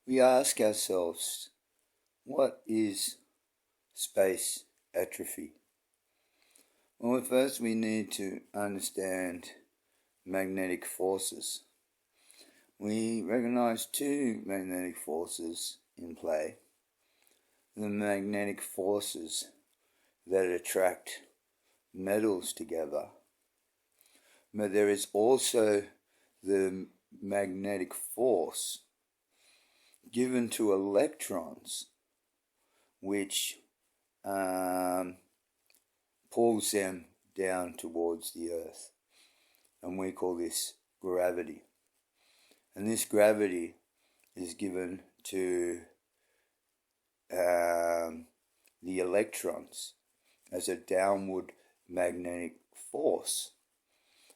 We ask ourselves, what is space atrophy? Well, first we need to understand magnetic forces. We recognize two magnetic forces in play. The magnetic forces that attract metals together, but there is also the magnetic force given to electrons which pulls them down towards the earth, and we call this gravity. And this gravity is given to the electrons as a downward magnetic force.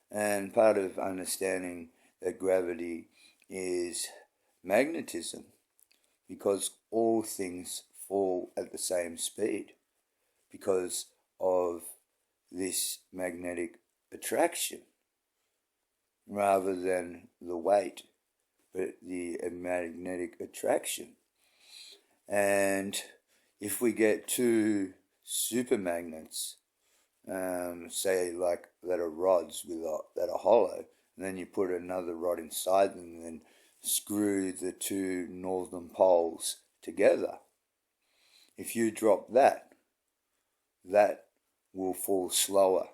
And part of understanding that gravity is magnetism, because all things fall at the same speed because of this magnetic attraction, rather than the weight, but the magnetic attraction. And if we get two supermagnets, say like that are rods that are hollow, and then you put another rod inside them and then screw the two northern poles together. If you drop that will fall slower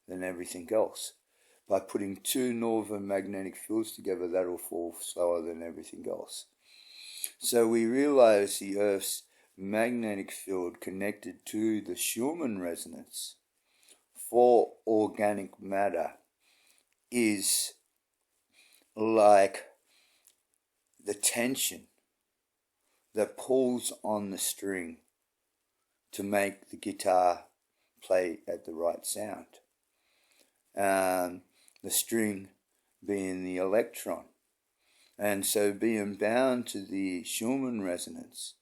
than everything else. By putting two northern magnetic fields together, that will fall slower than everything else. So we realize the Earth's magnetic field connected to the Schumann resonance for organic matter is like the tension that pulls on the string to make the guitar play at the right sound. The string being the electron. And so being bound to the Schumann resonance,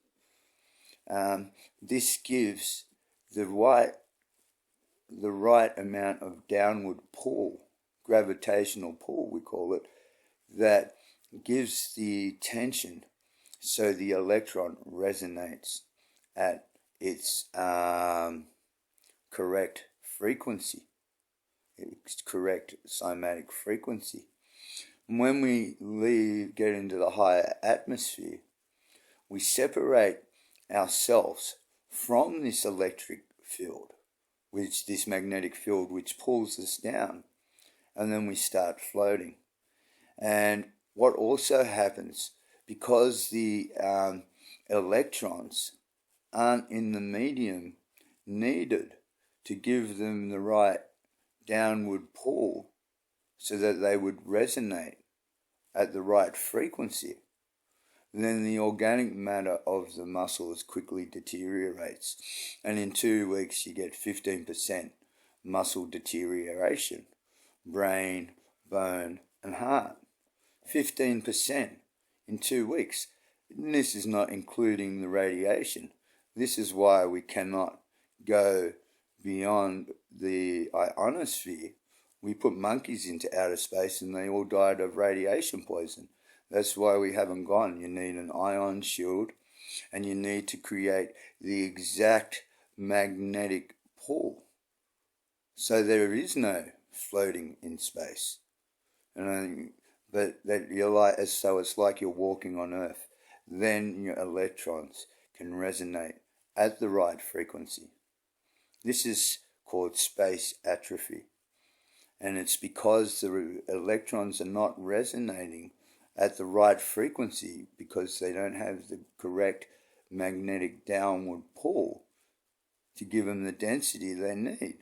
this gives the right amount of downward pull, gravitational pull we call it, that gives the tension so the electron resonates at its correct frequency, its correct cymatic frequency. When we get into the higher atmosphere, we separate ourselves from this electric field, this magnetic field which pulls us down, and then we start floating. And what also happens, because the electrons aren't in the medium needed to give them the right downward pull so that they would resonate at the right frequency, then the organic matter of the muscles quickly deteriorates. And in 2 weeks you get 15% muscle deterioration, brain, bone and heart. 15% in 2 weeks. And this is not including the radiation. This is why we cannot go beyond the ionosphere. We put monkeys into outer space and they all died of radiation poison. That's why we haven't gone. You need an ion shield, and you need to create the exact magnetic pull. So there is no floating in space. But that you're like, so it's like you're walking on Earth. Then your electrons can resonate at the right frequency. This is called space atrophy. And it's because the electrons are not resonating at the right frequency because they don't have the correct magnetic downward pull to give them the density they need.